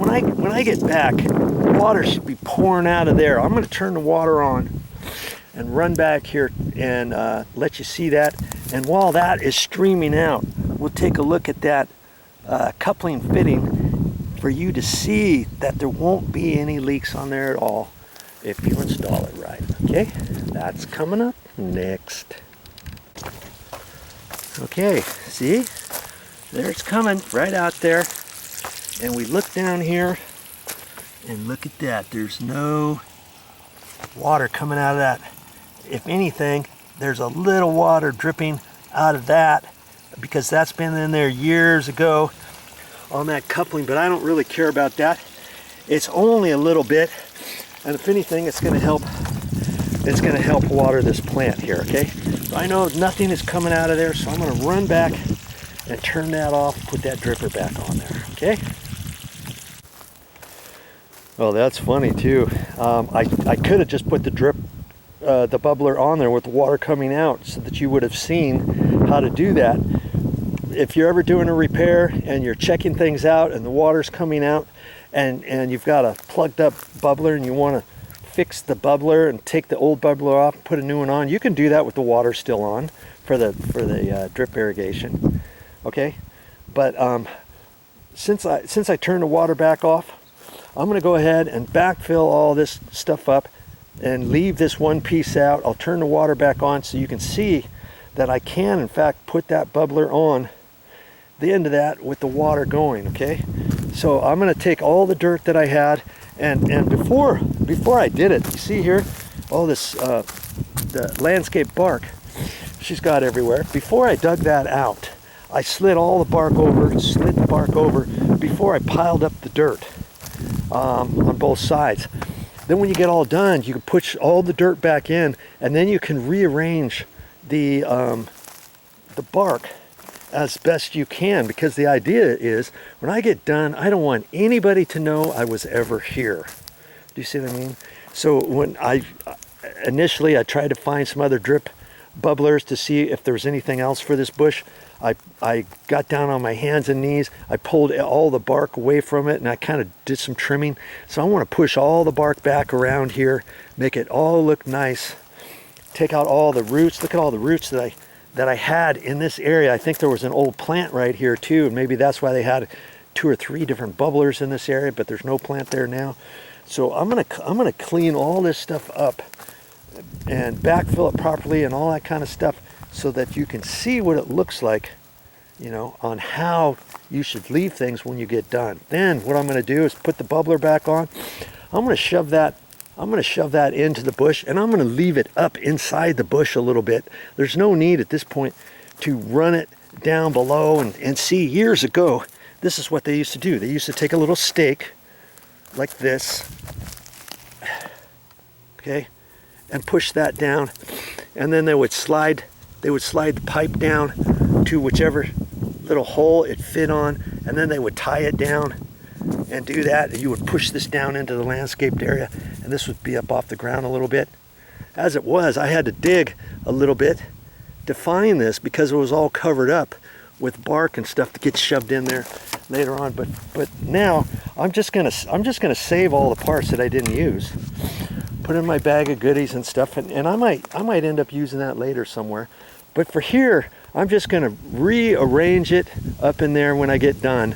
when I get back, water should be pouring out of there. I'm going to turn the water on and run back here and let you see that. And while that is streaming out, we'll take a look at that coupling fitting for you to see that there won't be any leaks on there at all if you install it right. Okay, that's coming up next. Okay, see? There it's coming right out there. And we look down here and look at that. There's no water coming out of that. If anything, there's a little water dripping out of that because that's been in there years ago on that coupling, but I don't really care about that. It's only a little bit, and if anything, it's going to help water this plant here, okay? So I know nothing is coming out of there, so I'm going to run back and turn that off, put that dripper back on there, okay? Well, that's funny too. I could have just put the bubbler on there with the water coming out so that you would have seen how to do that. If you're ever doing a repair and you're checking things out and the water's coming out and you've got a plugged up bubbler and you want to fix the bubbler and take the old bubbler off and put a new one on, you can do that with the water still on for the drip irrigation. Okay, but since I turned the water back off, I'm going to go ahead and backfill all this stuff up and leave this one piece out. I'll turn the water back on so you can see that I can in fact put that bubbler on the end of that with the water going. Okay, so I'm going to take all the dirt that I had and before I did it, you see here all this the landscape bark she's got everywhere. Before I dug that out, I slid the bark over before I piled up the dirt on both sides. Then when you get all done, you can push all the dirt back in, and then you can rearrange the bark as best you can, because the idea is when I get done, I don't want anybody to know I was ever here. Do you see what I mean? So when initially I tried to find some other drip bubblers to see if there was anything else for this bush. I got down on my hands and knees. I pulled all the bark away from it and I kind of did some trimming. So I want to push all the bark back around here, make it all look nice. Take out all the roots. Look at all the roots that I had in this area. I think there was an old plant right here too, and maybe that's why they had 2 or 3 different bubblers in this area, but there's no plant there now. So I'm gonna clean all this stuff up and backfill it properly and all that kind of stuff so that you can see what it looks like, you know, on how you should leave things when you get done. Then what I'm going to do is put the bubbler back on. I'm going to shove that into the bush, and I'm going to leave it up inside the bush a little bit. There's no need at this point to run it down below and see. Years ago, this is what they used to do. They used to take a little stake like this, okay, and push that down, and then they would slide the pipe down to whichever little hole it fit on, and then they would tie it down and do that, and you would push this down into the landscaped area, and this would be up off the ground a little bit. As it was, I had to dig a little bit to find this because it was all covered up with bark and stuff that gets shoved in there later on. But now I'm just gonna save all the parts that I didn't use, put in my bag of goodies and stuff, and I might end up using that later somewhere. But for here, I'm just gonna rearrange it up in there when I get done,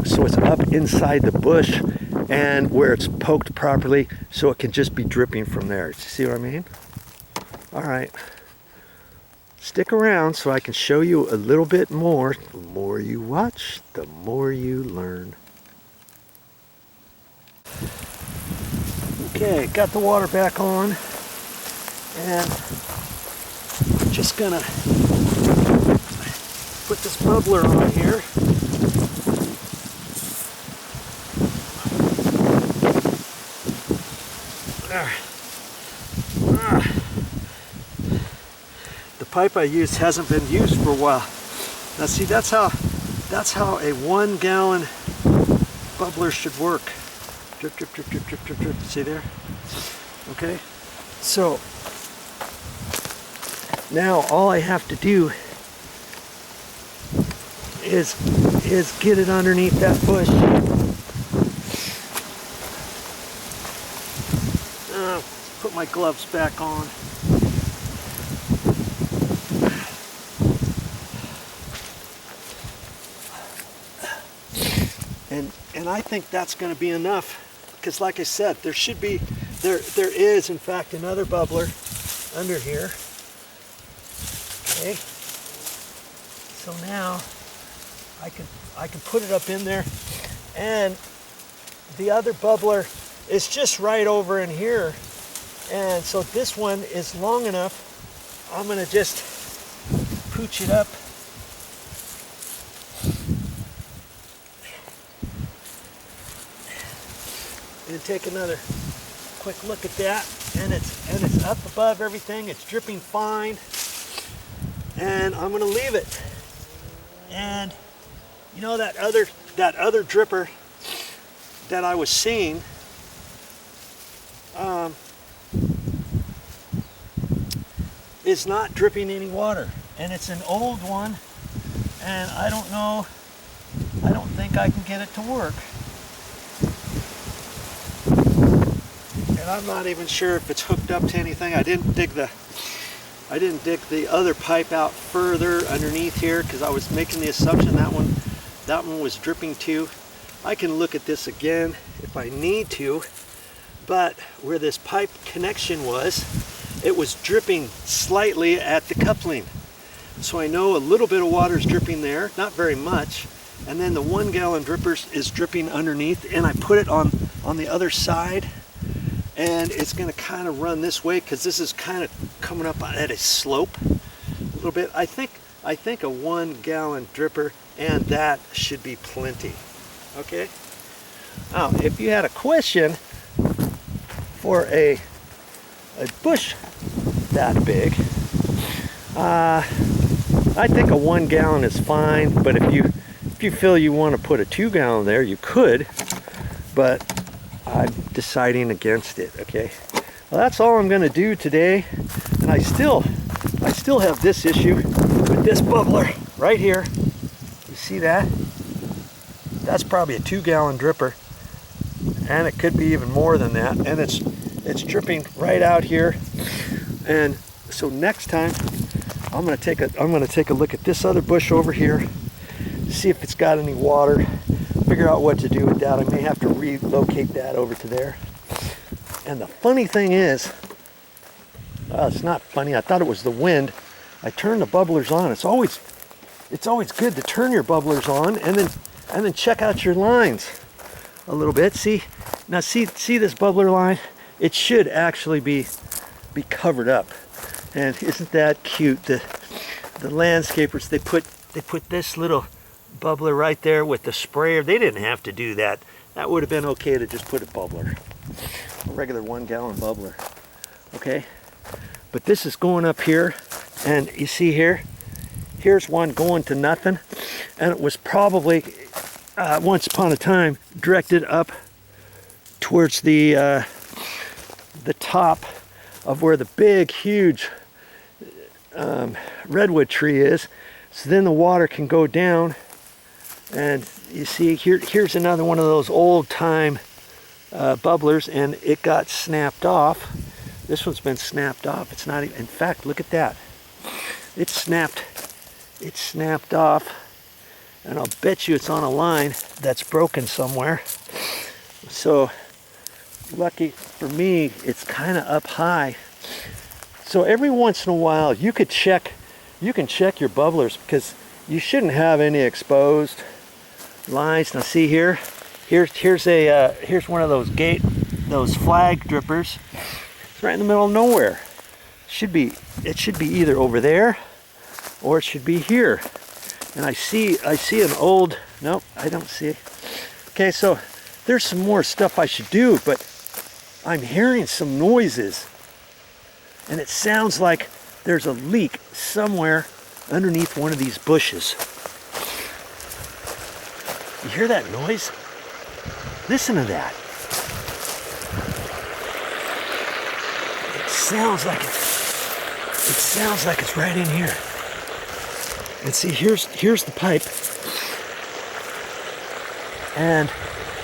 so it's up inside the bush and where it's poked properly, so it can just be dripping from there. See what I mean? All right. Stick around so I can show you a little bit more. The more you watch, the more you learn. Okay, got the water back on, and I'm just gonna put this bubbler on here. The pipe I used hasn't been used for a while. Now see, that's how a 1 gallon bubbler should work. Drip, drip, drip, drip, drip, drip, drip. See there? Okay. So now all I have to do is get it underneath that bush put my gloves back on. And I think that's going to be enough, because like I said, there is in fact another bubbler under here. Okay, so now I can put it up in there, and the other bubbler is just right over in here, and so this one is long enough. I'm going to just pooch it up. And take another quick look at that, and it's up above everything. It's dripping fine, and I'm going to leave it. And you know, that other dripper that I was seeing, is not dripping any water, and it's an old one, and I don't know. I don't think I can get it to work. And I'm not even sure if it's hooked up to anything. I didn't dig the other pipe out further underneath here, because I was making the assumption that one was dripping too. I can look at this again if I need to, but where this pipe connection was, it was dripping slightly at the coupling. So I know a little bit of water is dripping there, not very much, and then the 1 gallon dripper is dripping underneath, and I put it on the other side. And it's going to kind of run this way, because this is kind of coming up at a slope a little bit. I think a 1 gallon dripper, and that should be plenty. Okay. Now, if you had a question for a bush that big, I think a 1 gallon is fine. But if you feel you want to put a 2 gallon there, you could. But I'm deciding against it. Okay, well, that's all I'm going to do today. And I still have this issue with this bubbler right here. You see that? That's probably a 2 gallon dripper, and it could be even more than that. And it's dripping right out here. And so next time I'm going to take a look at this other bush over here, see if it's got any water. Figure out what to do with that. I may have to relocate that over to there. And the funny thing is, it's not funny. I thought it was the wind. I turned the bubblers on. It's always good to turn your bubblers on and then check out your lines a little bit. See this bubbler line? It should actually be covered up. And isn't that cute? The landscapers, they put this little bubbler right there with the sprayer. They didn't have to do that. That would have been okay to just put a bubbler, a regular 1 gallon bubbler. Okay, but this is going up here, and you see here's one going to nothing, and it was probably once upon a time directed up towards the top of where the big huge redwood tree is, so then the water can go down. And you see here's another one of those old time bubblers, and it got snapped off. This one's been snapped off. It's not even, in fact, look at that. It's snapped off, and I'll bet you it's on a line that's broken somewhere. So lucky for me, it's kind of up high. So every once in a while you can check your bubblers, because you shouldn't have any exposed lines. Now see here's one of those flag drippers. It's right in the middle of nowhere. It should be either over there or it should be here. And I see an old, nope, I don't see it. Okay, so there's some more stuff I should do, but I'm hearing some noises, and it sounds like there's a leak somewhere underneath one of these bushes. You hear that noise? Listen to that. It sounds like it's right in here. And see, here's the pipe, and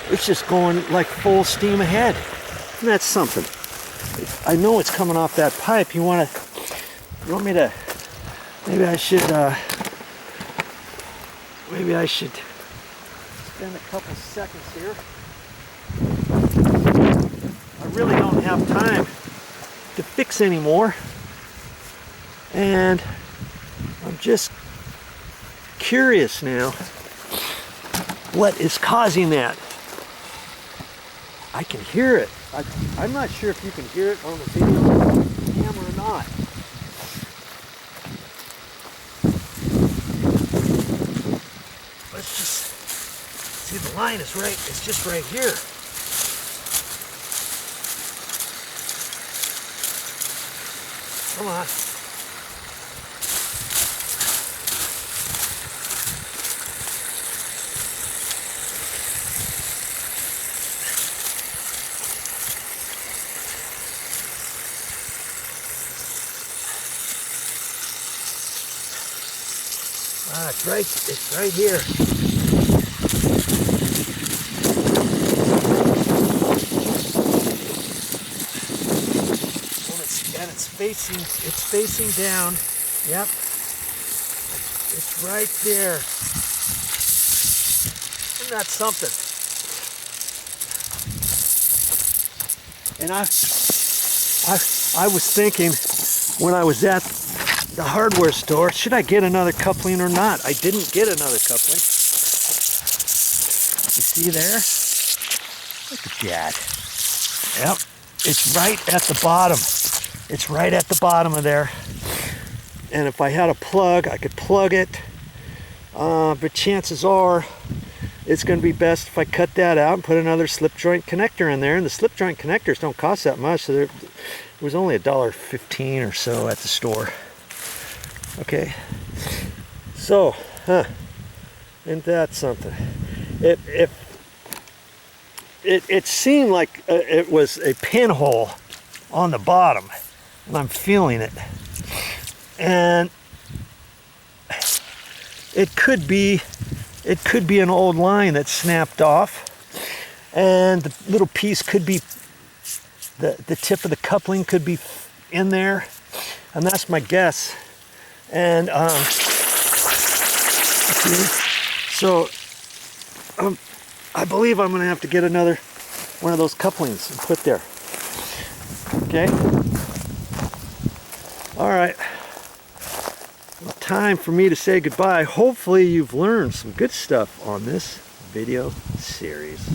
it's just going like full steam ahead. And that's something. I know it's coming off that pipe. You want me to, maybe I should spend a couple seconds here. I really don't have time to fix anymore, and I'm just curious now what is causing that. I can hear it. I'm not sure if you can hear it on the video camera or not. Let's just see, the line is right, it's just right here. Come on. Ah, it's right here. And it's facing down. Yep. It's right there. Isn't that something? And I was thinking when I was at the hardware store, should I get another coupling or not? I didn't get another coupling. You see there? Look at that. Yep. It's right at the bottom. It's right at the bottom of there. And if I had a plug, I could plug it. But chances are it's going to be best if I cut that out and put another slip joint connector in there. And the slip joint connectors don't cost that much. So it was only $1.15 or so at the store. Okay. So, isn't that something? It seemed like it was a pinhole on the bottom, and I'm feeling it. And it could be an old line that snapped off, and the little piece could be the tip of the coupling could be in there, and that's my guess. And so I believe I'm going to have to get another one of those couplings and put there. Okay. All right. Well, time for me to say goodbye. Hopefully you've learned some good stuff on this video series.